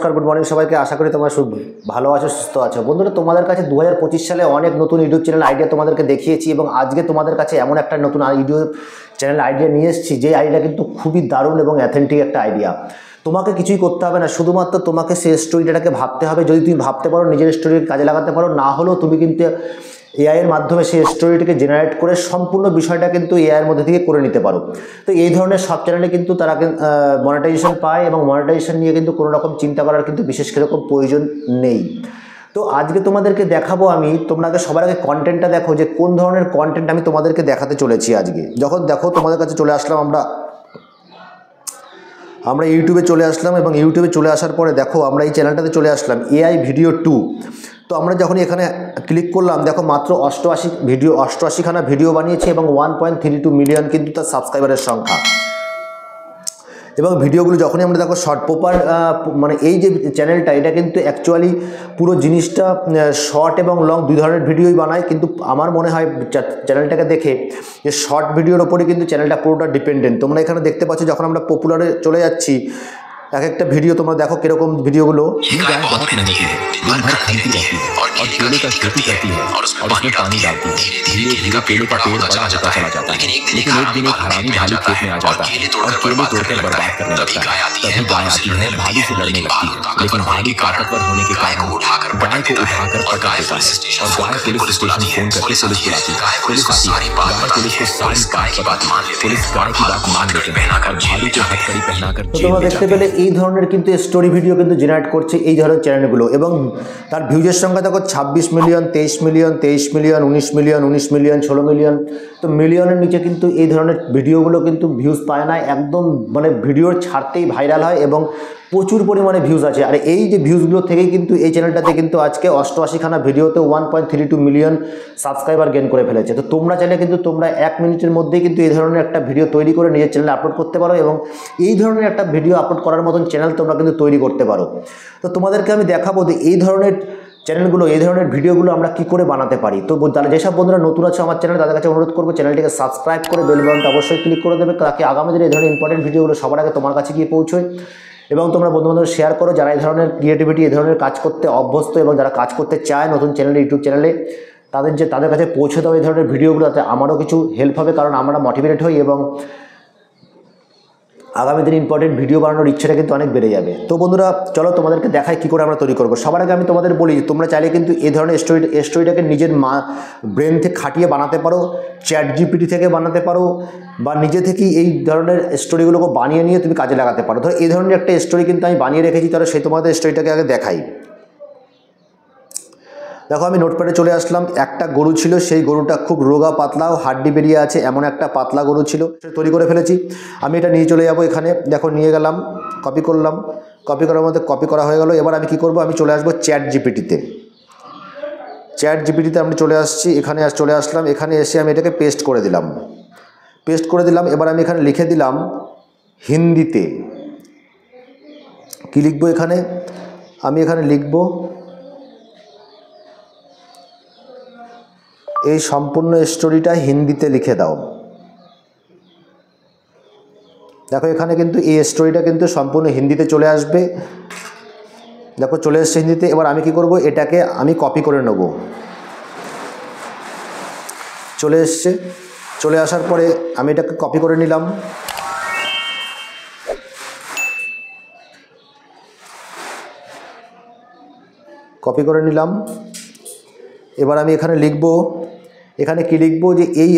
নমস্কার, good morning সবাইকে। আশা করি তোমরা ভালো আছো, সুস্থ আছো। বন্ধুরা, তোমাদের কাছে 2025 সালে অনেক নতুন ইউটিউব চ্যানেল আইডিয়া তোমাদেরকে দেখিয়েছি এবং আজকে তোমাদের কাছে এমন একটা নতুন ইউটিউব চ্যানেল আইডিয়া নিয়ে এসেছি যে আইডিয়া কিন্তু খুবই দারুণ এবং অ্যাথেন্টিক একটা আইডিয়া। তোমাকে কিছুই করতে হবে না, শুধুমাত্র তোমাকে সেই স্টোরিটাকে ভাবতে হবে। যদি তুমি ভাবতে পারো, নিজের স্টোরিকে কাজে লাগাতে পারো, না হলেও তুমি কিন্তু এআই এর মাধ্যমে সেই স্টোরিটিকে জেনারেট করে সম্পূর্ণ বিষয়টা কিন্তু এআই এর মধ্যে থেকে করে নিতে পারো। তো এই ধরনের সব চ্যানেলে কিন্তু তারা মনিটাইজেশন পায় এবং মনিটাইজেশন নিয়ে কিন্তু কোনো রকম চিন্তা করার কিন্তু বিশেষ সেরকম প্রয়োজন নেই। তো আজকে তোমাদেরকে দেখাবো আমি, তোমরা আগে সবার আগে কন্টেন্টটা দেখো যে কোন ধরনের কন্টেন্ট আমি তোমাদেরকে দেখাতে চলেছি আজকে। যখন দেখো তোমাদের কাছে চলে আসলাম আমরা ইউটিউবে চলে আসলাম এবং ইউটিউবে চলে আসার পরে দেখো আমরা এই চ্যানেলটাতে চলে আসলাম এআই ভিডিও 2। তো আমরা যখন এখানে ক্লিক করলাম, দেখো মাত্র 88খানা ভিডিও বানিয়েছে এবং 1.32 মিলিয়ন কিন্তু তার সাবস্ক্রাইবারের সংখ্যা। এবং ভিডিওগুলো যখনই আমরা দেখো শর্ট প্রপার মানে এই যে চ্যানেলটা, এটা কিন্তু অ্যাকচুয়ালি পুরো জিনিসটা শর্ট এবং লং দুই ধরনের ভিডিওই বানায়। কিন্তু আমার মনে হয় চ্যানেলটাকে দেখে যে শর্ট ভিডিওর ওপরে কিন্তু চ্যানেলটা পুরোটা ডিপেন্ডেন্ট। তোমরা এখানে দেখতে পাচ্ছ যখন আমরা পপুলারে চলে যাচ্ছি, এক একটা ভিডিও তোমরা দেখো কিরকম ভিডিওগুলো। তোমরা দেখতে পেলে এই ধরনের কিন্তু স্টোরি ভিডিও কিন্তু জেনারেট করছে এই ধরনের চ্যানেলগুলো এবং তার ভিউজের সংখ্যা দেখো 26 million, 23 million, 23 million, 19 million, 19 million, 16 million. তো মিলিয়নের নিচে কিন্তু এই ধরনের ভিডিওগুলো কিন্তু ভিউজ পায় না, একদম মানে ভিডিওর ছাড়তেই ভাইরাল হয় এবং প্রচুর পরিমাণে ভিউজ আছে। আর এই যে ভিউজগুলো থেকেই কিন্তু এই চ্যানেলটাতে কিন্তু আজকে 88খানা ভিডিওতে 1.32 মিলিয়ন সাবস্ক্রাইবার গেইন করে ফেলেছে। তো তোমরা চাইলে কিন্তু তোমরা 1 মিনিটের মধ্যেই কিন্তু এই ধরনের একটা ভিডিও তৈরি করে নিজের চ্যানেলে আপলোড করতে পারো এবং এই ধরনের একটা ভিডিও আপলোড করার মতন চ্যানেল তোমরা কিন্তু তৈরি করতে পারো। তো তোমাদেরকে আমি দেখাবো যে এই ধরনের চ্যানেলগুলো, এই ধরনের ভিডিওগুলো আমরা কি করে বানাতে পারি। তো তাহলে যেসব বন্ধুরা নতুন আছে আমার চ্যানেলে, তাদের কাছে অনুরোধ করবো চ্যানেলটিকে সাবস্ক্রাইব করে বেল বাটনটা অবশ্যই ক্লিক করে দেবে, তাকে আগামী দিনে এই ধরনের ইম্পর্টেন্ট ভিডিওগুলো সবার আগে তোমার কাছে গিয়ে পৌঁছয়। এবং তোমরা বন্ধু শেয়ার করো যারা এই ধরনের ক্রিয়েটিভিটি, এই ধরনের কাজ করতে অভ্যস্ত এবং যারা কাজ করতে চায় নতুন চ্যানেলে, ইউটিউব চ্যানেলে, তাদের কাছে পৌঁছে দাও এই ধরনের ভিডিওগুলো, তাতে আমারও কিছু হেল্প হবে, কারণ আমরা মোটিভেটেড হই এবং আগামী দিনে ইম্পর্টেন্ট ভিডিও বানানোর ইচ্ছেটা কিন্তু অনেক বেড়ে যাবে। তো বন্ধুরা চলো তোমাদেরকে দেখাই কী করে আমরা তৈরি করবো। সবার আগে আমি তোমাদের বলি তোমরা চাইলে কিন্তু এই ধরনের স্টোরিটাকে নিজের ব্রেন থেকে খাটিয়ে বানাতে পারো, চ্যাট জিপিটি থেকে বানাতে পারো, বা নিজে থেকেই এই ধরনের স্টোরিগুলোকে বানিয়ে নিয়ে তুমি কাজে লাগাতে পারো। ধরো এই ধরনের একটা স্টোরি কিন্তু আমি বানিয়ে রেখেছি, তাহলে সেই তোমাদের স্টোরিটাকে আগে দেখাই। দেখো আমি নোটপ্যাডে চলে আসলাম। একটা গরু ছিল, সেই গরুটা খুব রোগা পাতলা ও হাড্ডি বেরিয়ে আছে, এমন একটা পাতলা গরু ছিল, তৈরি করে ফেলেছি। আমি এটা নিয়ে চলে যাব এখানে, দেখো নিয়ে গেলাম, কপি করলাম, কপি করার মধ্যে কপি করা হয়ে গেল। এবার আমি কি করব, আমি চলে আসবো চ্যাট জিপিটিতে। চ্যাট জিপিটিতে আমি চলে আসছি, এখানে চলে আসলাম, এখানে এসে আমি এটাকে পেস্ট করে দিলাম। এবার আমি এখানে লিখে দিলাম হিন্দিতে। কি লিখবো এখানে, আমি এখানে লিখব এই সম্পূর্ণ স্টোরিটা হিন্দিতে লিখে দাও। দেখো এখানে কিন্তু এই স্টোরিটা কিন্তু সম্পূর্ণ হিন্দিতে চলে আসবে। দেখো চলে এসছে হিন্দিতে। এবার আমি কি করব, এটাকে আমি কপি করে নেব। চলে এসছে, চলে আসার পরে আমি এটাকে কপি করে নিলাম। কপি করে নিলাম। এবার আমি এখানে লিখব, এখানে কি লিখব যে এই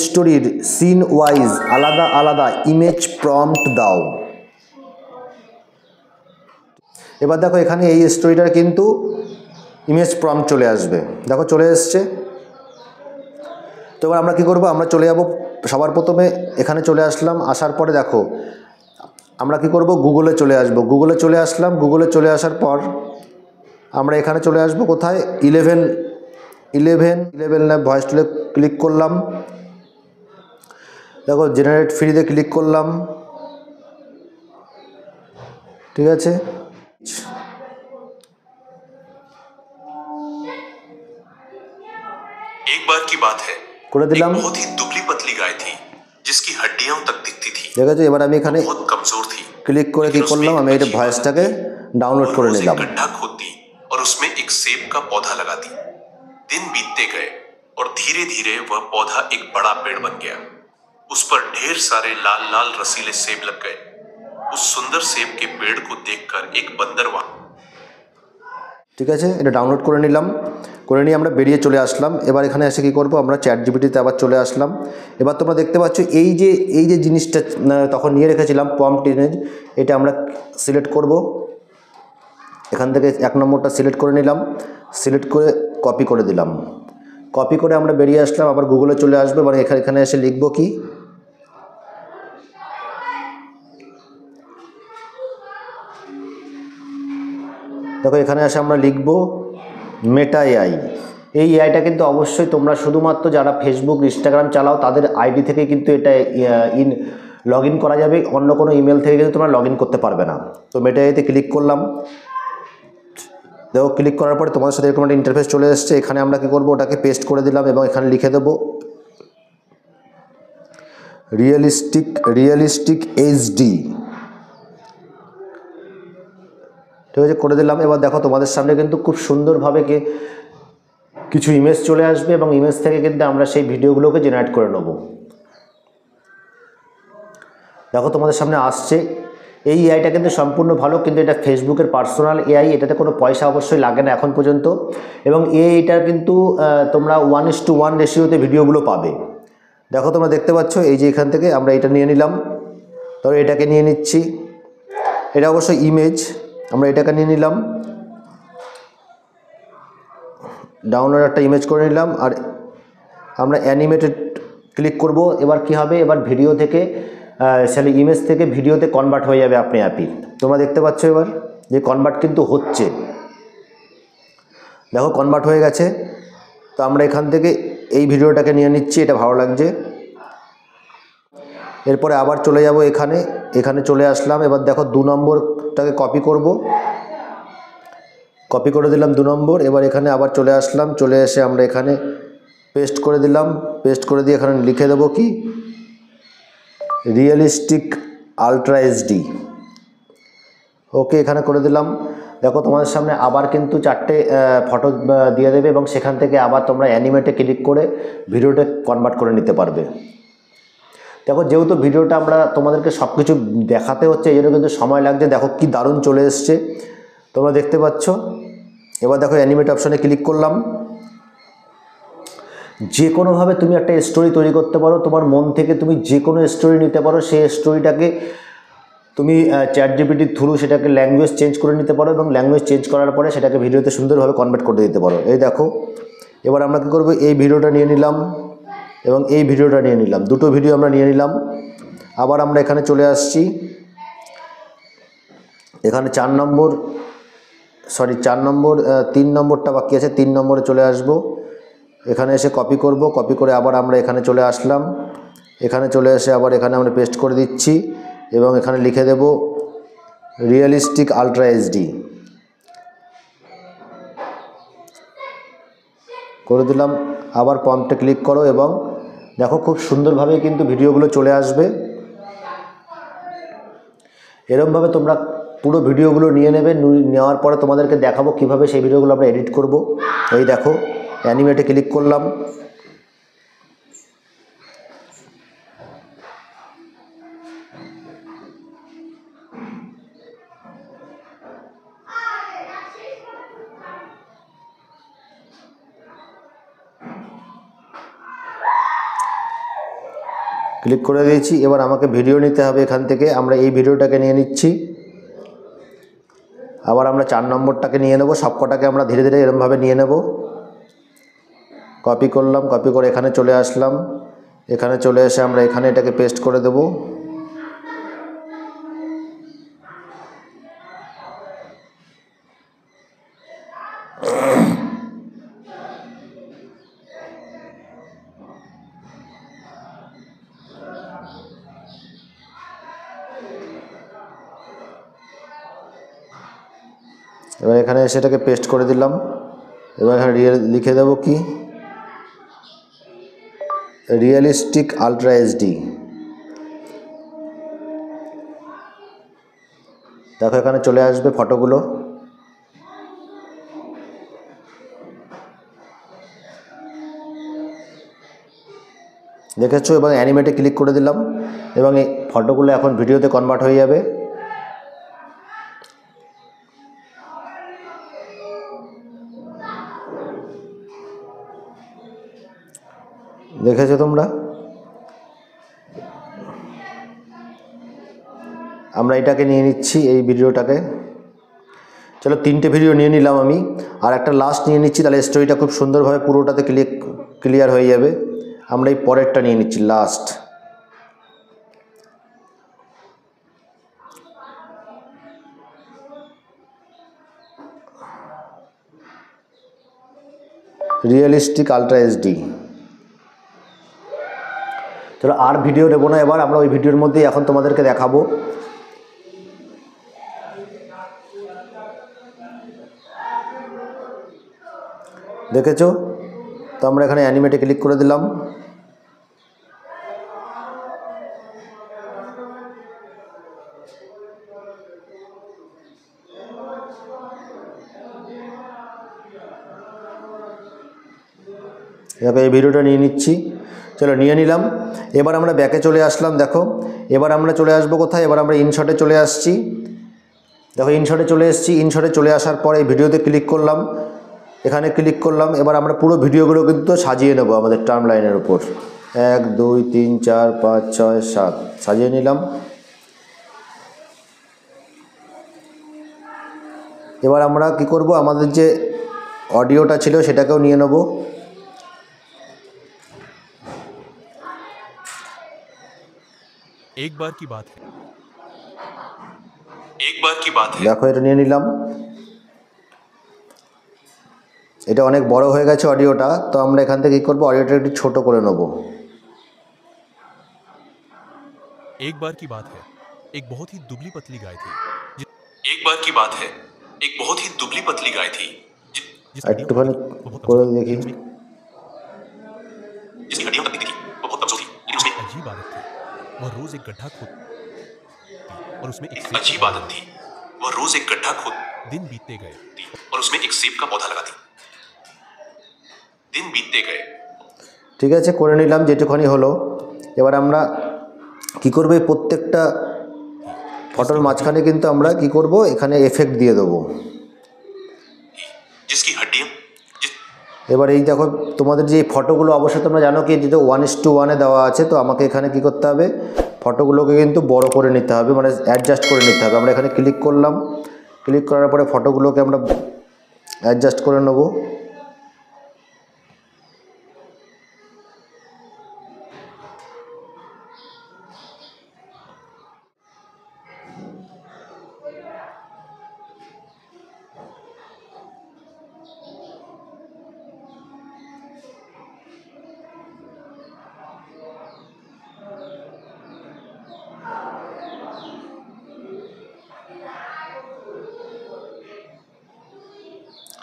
স্টোরির সিন ওয়াইজ আলাদা আলাদা ইমেজ প্রম্পট দাও। এবার দেখো এখানে এই স্টোরিটার কিন্তু ইমেজ প্রম্পট চলে আসবে। দেখো চলে এসছে। তো এবার আমরা কি করব, আমরা চলে যাব সবার প্রথমে এখানে চলে আসলাম। আসার পরে দেখো আমরা কি করব, গুগলে চলে আসব। গুগলে চলে আসলাম। গুগলে চলে আসার পর আমরা এখানে চলে আসব কোথায়, 11 ল্যাব ভয়েস টুলে ক্লিক করলাম। দেখো জেনারেট ফ্রিতে ক্লিক করলাম, ঠিক আছে। एक बार की बात है, করে দিলাম। बहुत ही दुबली पतली गाय थी जिसकी हड्डियां तक दिखती थी। ঠিক আছে। এবার আমি এখানে बहुत कमजोर थी। ক্লিক করে কি করলাম, আমি এটা ভয়েসটাকে ডাউনলোড করে নিলাম। गड्ढा खोदी और उसमें एक सेब का पौधा लगा दी। दिन बीतते गए और धीरे धीरे वह पौधा एक बड़ा पेड़ बन गया। उस पर ढेर सारे लाल लाल रसीले सेब लग गए। उस सुंदर सेब के पेड़ को देखकर एक बंदर वहां। ঠিক আছে, এটা ডাউনলোড করে নিলাম, করে নিয়ে আমরা বেরিয়ে চলে আসলাম। এবার এখানে এসে কী করবো, আমরা চ্যাট জিপিটিতে আবার চলে আসলাম। এবার তোমরা দেখতে পাচ্ছ এই যে জিনিসটা তখন নিয়ে রেখেছিলাম প্রম্পট ইমেজ, এটা আমরা সিলেক্ট করব। এখান থেকে 1 নম্বরটা সিলেক্ট করে নিলাম, সিলেক্ট করে কপি করে দিলাম। কপি করে আমরা বেরিয়ে আসলাম, আবার গুগলে চলে আসবো। মানে এখানে এসে লিখব কি, দেখো এখানে এসে আমরা লিখব মেটা এআই। এই এআইটা কিন্তু অবশ্যই তোমরা শুধুমাত্র যারা ফেসবুক ইনস্টাগ্রাম চালাও তাদের আইডি থেকে কিন্তু এটা লগ ইন করা যাবে, অন্য কোনো ইমেল থেকে কিন্তু তোমরা লগ ইন করতে পারবে না। তো মেটা এআইতে ক্লিক করলাম। দেখো ক্লিক করার পরে তোমাদের সাথে এরকম একটা ইন্টারফেস চলে এসছে। এখানে আমরা কী করবো, ওটাকে পেস্ট করে দিলাম এবং এখানে লিখে দেবো রিয়েলিস্টিক এইচডি। ঠিক আছে, করে দিলাম। এবার দেখো তোমাদের সামনে কিন্তু খুব সুন্দরভাবে কিছু ইমেজ চলে আসবে এবং ইমেজ থেকে কিন্তু আমরা সেই ভিডিওগুলোকে জেনারেট করে নেব। দেখো তোমাদের সামনে আসছে। এই এআইটা কিন্তু সম্পূর্ণ ভালো, কিন্তু এটা ফেসবুকের পার্সোনাল এআই, এটাতে কোনো পয়সা অবশ্যই লাগে না এখন পর্যন্ত। এবং এইটার কিন্তু তোমরা 1:1 রেশিওতে ভিডিওগুলো পাবে। দেখো তোমরা দেখতে পাচ্ছ, এই যে এখান থেকে আমরা এটা নিয়ে নিলাম, ধরো এটাকে নিয়ে নিচ্ছি। এটা অবশ্যই ইমেজ, আমরা এটাকে নিয়ে নিলাম, ডাউনলোড একটা ইমেজ করে নিলাম। আর আমরা অ্যানিমেটেড ক্লিক করব। এবার কি হবে, এবার ভিডিও থেকে সেটা ইমেজ থেকে ভিডিওতে কনভার্ট হয়ে যাবে আপনি আপনি। তোমরা দেখতে পাচ্ছ এবার যে কনভার্ট কিন্তু হচ্ছে। দেখো কনভার্ট হয়ে গেছে। তো আমরা এখান থেকে এই ভিডিওটাকে নিয়ে নিচ্ছি, এটা ভালো লাগছে। এরপরে আবার চলে যাব এখানে চলে আসলাম। এবার দেখো 2 নম্বরটাকে কপি করব, কপি করে দিলাম 2 নম্বর। এবার এখানে আবার চলে আসলাম, চলে এসে আমরা এখানে পেস্ট করে দিলাম। পেস্ট করে দিয়ে এখানে লিখে দেবো কি, রিয়েলিস্টিক আলট্রা এইচডি। ওকে, এখানে করে দিলাম। দেখো তোমাদের সামনে আবার কিন্তু 4টে ফটো দিয়ে দেবে এবং সেখান থেকে আবার তোমরা অ্যানিমেটে ক্লিক করে ভিডিওটা কনভার্ট করে নিতে পারবে। দেখো যেহেতু ভিডিওটা আমরা তোমাদেরকে সব কিছু দেখাতে হচ্ছে, এই জন্য কিন্তু সময় লাগছে। দেখো কি দারুণ চলে এসছে, তোমরা দেখতে পাচ্ছ। এবার দেখো অ্যানিমেট অপশানে ক্লিক করলাম। যে কোনোভাবে তুমি একটা স্টোরি তৈরি করতে পারো, তোমার মন থেকে তুমি যে কোনো স্টোরি নিতে পারো। সেই স্টোরিটাকে তুমি চ্যাট জিপিটির থ্রু সেটাকে ল্যাঙ্গুয়েজ চেঞ্জ করে নিতে পারো এবং ল্যাঙ্গুয়েজ চেঞ্জ করার পরে সেটাকে ভিডিওতে সুন্দরভাবে কনভার্ট করে দিতে পারো। এই দেখো, এবার আমরা কী করবো, এই ভিডিওটা নিয়ে নিলাম এবং এই ভিডিওটা নিয়ে নিলাম, 2টো ভিডিও আমরা নিয়ে নিলাম। আবার আমরা এখানে চলে আসছি, এখানে 3 নম্বরটা বাকি আছে, 3 নম্বরে চলে আসব। এখানে এসে কপি করব, কপি করে আবার আমরা এখানে চলে আসলাম। এখানে চলে এসে আবার এখানে আমরা পেস্ট করে দিচ্ছি এবং এখানে লিখে দেব রিয়েলিস্টিক আলট্রা এইচডি করে দিলাম। আবার প্রম্পটে ক্লিক করো এবং দেখো খুব সুন্দরভাবে কিন্তু ভিডিওগুলো চলে আসবে। এরকমভাবে তোমরা পুরো ভিডিওগুলো নিয়ে নেবে, নেওয়ার পরে তোমাদেরকে দেখাবো কিভাবে সেই ভিডিওগুলো আমরা এডিট করব। এই দেখো অ্যানিমেটে ক্লিক করলাম। ক্লিক করে দিয়েছি। এবার আমাকে ভিডিও নিতে হবে, এখান থেকে আমরা এই ভিডিওটাকে নিয়ে নিচ্ছি। আবার আমরা 4 নম্বরটাকে নিয়ে নেব, সবকটাকে আমরা ধীরে ধীরে এরকমভাবে নিয়ে নেব। কপি করলাম, কপি করে এখানে চলে আসলাম। এখানে চলে এসে আমরা এখানে এটাকে পেস্ট করে দেব। এবার এখানে সেটাকে পেস্ট করে দিলাম। এবার এখানে লিখে দেবো কি, রিয়েলিস্টিক আলট্রা এইচডি। দেখো এখানে চলে আসবে ফটোগুলো। দেখেছো, এবং অ্যানিমেটে ক্লিক করে দিলাম এবং এই ফটোগুলো এখন ভিডিওতে কনভার্ট হয়ে যাবে। দেখেছো তোমরা? আমরা এটাকে নিয়ে নিচ্ছি, এই ভিডিওটাকে। চলো 3টে ভিডিও নিয়ে নিলাম আমি, আর একটা লাস্ট নিয়ে নিচ্ছি, তাহলে স্টোরিটা খুব সুন্দরভাবে পুরোটাতে ক্লিয়ার হয়ে যাবে। আমরা এই পরেরটা নিয়ে নিচ্ছি, লাস্ট। Realistic ultra HD. চলো আর ভিডিও নেবো না, এবার আমরা ওই ভিডিওর মধ্যেই এখন তোমাদেরকে দেখাবো। দেখেছো তো? আমরা এখানে অ্যানিমেটে ক্লিক করে দিলাম। দেখো এই ভিডিওটা নিয়ে নিচ্ছি। চলো নিয়ে নিলাম। এবার আমরা ব্যাকে চলে আসলাম। দেখো এবার আমরা চলে আসবো কোথায়? এবার আমরা ইনশটে চলে আসছি। দেখো ইনশটে চলে এসেছি। ইনশটে চলে আসার পর এই ভিডিওতে ক্লিক করলাম, এখানে ক্লিক করলাম। এবার আমরা পুরো ভিডিওগুলো কিন্তু সাজিয়ে নেব আমাদের টার্ম লাইনের উপর। 1 2 3 4 5 6 7 সাজিয়ে নিলাম। এবার আমরা কি করব, আমাদের যে অডিওটা ছিল সেটাকেও নিয়ে নেব। एक बार की बात है, एक बार की बात है। দেখো এটা নিয়ে নিলাম। এটা অনেক বড় হয়ে গেছে অডিওটা, তো আমরা এখান থেকে কি করব, অডিওটা একটু ছোট করে নেব। एक बार की बात है, एक बहुत ही दुबली पतली गाय थी। एक बार की बात है, एक बहुत ही दुबली पतली गाय थी একটুখানি করে দেখি। जिसकी हड्डियां तकती थी, वो बहुत कमजोर थी, लेकिन उसमें अजीब आदत थी। वह रोज एक गड्ढा खोदती और उसमें एक अजीब आदत थी। वह रोज एक गड्ढा खोद दिन बीतते गए और उसमें एक सेब का पौधा लगाती। दिन बीतते गए। ঠিক আছে, করে নিলাম যেটুখানি হলো। এবার আমরা কি করব, এই প্রত্যেকটা ফটোর মাঝখানে কিন্তু আমরা কি করব, এখানে এফেক্ট দিয়ে দেবো। जिसकी हड्डियां এবার এই দেখো তোমাদের যে ফটোগুলো অবশ্যই তোমরা জানো কি যেটা 1:1 দেওয়া আছে, তো আমাকে এখানে কি করতে হবে, ফটোগুলোকে কিন্তু বড় করে নিতে হবে, মানে অ্যাডজাস্ট করে নিতে হবে। আমরা এখানে ক্লিক করলাম, ক্লিক করার পরে ফটোগুলোকে আমরা অ্যাডজাস্ট করে নেব।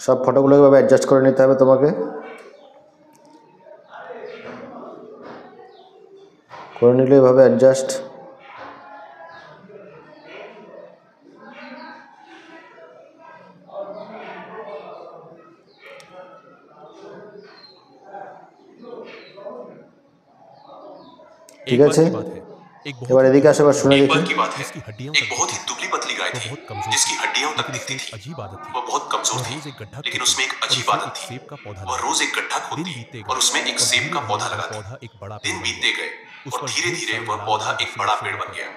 সব ফটোগুলোকে এভাবে অ্যাডজাস্ট করে নিতে হবে তোমাকে, করে নিলে এভাবে অ্যাডজাস্ট। ঠিক আছে, এবার এদিকে আসো, এবার শুনে দেখি। एक बहुत ही दुबली पतली गाय थी जिसकी हड्डियां तक दिखती थी। वह बहुत कमजोर थी, लेकिन उसमें एक अजीब आदत थी। वह रोज एक गड्ढा खोदती और उसमें एक सेब का पौधा लगाती। दिन बीतते गए और धीरे धीरे वह पौधा एक बड़ा पेड़ बन गया।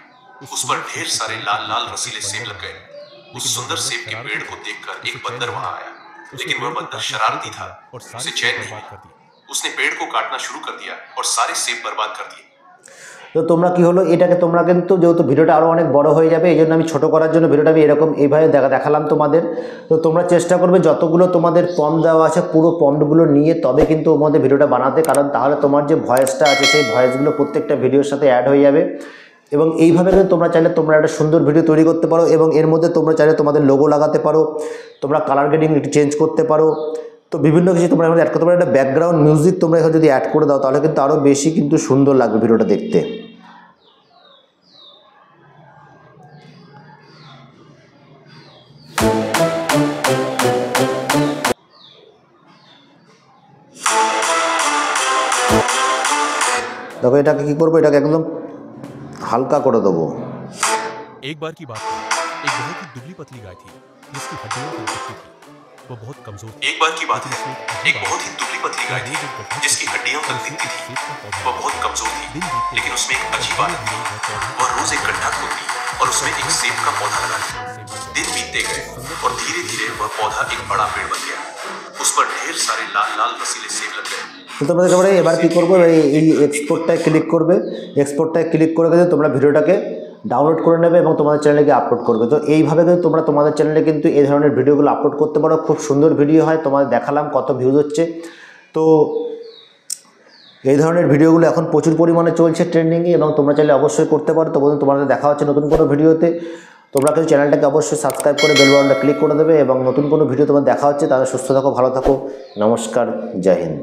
उस पर ढेर सारे लाल लाल रसीले सेब लग गए। उस सुंदर सेब के पेड़ को देखकर एक बंदर वहां आया, लेकिन वह बंदर शरारती था, उसे चैन नहीं मिला। उसने पेड़ को काटना शुरू कर दिया और सारे सेब बर्बाद कर दिए। তো তোমরা কি হলো, এটাকে তোমরা কিন্তু যেহেতু ভিডিওটা আরও অনেক বড় হয়ে যাবে, এই জন্য আমি ছোটো করার জন্য ভিডিওটা আমি এরকম এইভাবে দেখালাম তোমাদের। তো তোমরা চেষ্টা করবে যতগুলো তোমাদের প্রম্পট দেওয়া আছে পুরো প্রম্পটগুলো নিয়ে তবে কিন্তু তোমাদের ভিডিওটা বানাতে, কারণ তাহলে তোমার যে ভয়েসটা আছে সেই ভয়েসগুলো প্রত্যেকটা ভিডিওর সাথে অ্যাড হয়ে যাবে। এবং এইভাবে কিন্তু তোমরা চাইলে তোমরা একটা সুন্দর ভিডিও তৈরি করতে পারো, এবং এর মধ্যে তোমরা চাইলে তোমাদের লোগো লাগাতে পারো, তোমরা কালার গ্রেডিং একটু চেঞ্জ করতে পারো। তো বিভিন্ন কিছু তোমরা এখানে অ্যাড করতে পারো। একটা ব্যাকগ্রাউন্ড মিউজিক তোমরা এখানে যদি অ্যাড করে দাও তাহলে কিন্তু আরও বেশি কিন্তু সুন্দর লাগবে ভিডিওটা দেখতে। তবে এটাকে কী করবো, এটাকে একদম হালকা করে দেবো। एक बार की बात है, एक बहुत ही दुबली पतली गाय थी जिसकी हड्डियां कम दिखती थी। वो बहुत कमजोर थी। एक बार की बात है, एक बहुत ही दुबली पतली गाय थी जिसकी हड्डियां तक दिखती थी। वह बहुत कमजोर थी, लेकिन उसमें एक अजीब आदत थी। वह रोज एक गड्ढा खोदती और उसमें एक सेब का पौधा लगाती। दिन बीतते गए और धीरे धीरे वह पौधा एक बड़ा पेड़ बन गया। उस पर ढेर सारे लाल लाल रसीले सेब लग गए। তো তোমরা একেবারে এবার কী করবো, এই এক্সপোর্টটায় ক্লিক করবে। এক্সপোর্টটায় ক্লিক করে কিন্তু তোমরা ভিডিওটাকে ডাউনলোড করে নেবে এবং তোমাদের চ্যানেলে আপলোড করবে। তো এইভাবে কিন্তু তোমরা তোমাদের চ্যানেলে কিন্তু এই ধরনের ভিডিওগুলো আপলোড করতে পারো। খুব সুন্দর ভিডিও হয়, তোমাদের দেখালাম কত ভিউজ হচ্ছে। তো এই ধরনের ভিডিওগুলো এখন প্রচুর পরিমাণে চলছে ট্রেন্ডিংয়ে এবং তোমরা চাইলে অবশ্যই করতে পারো। তো বন্ধু, তোমাদের দেখা হচ্ছে নতুন কোনো ভিডিওতে। তোমরা কিন্তু চ্যানেলটাকে অবশ্যই সাবস্ক্রাইব করে বেল বাটনটা ক্লিক করে দেবে এবং নতুন কোনো ভিডিও তোমাদের দেখা হচ্ছে। তাহলে সুস্থ থাকো, ভালো থাকো, নমস্কার, জয় হিন্দ।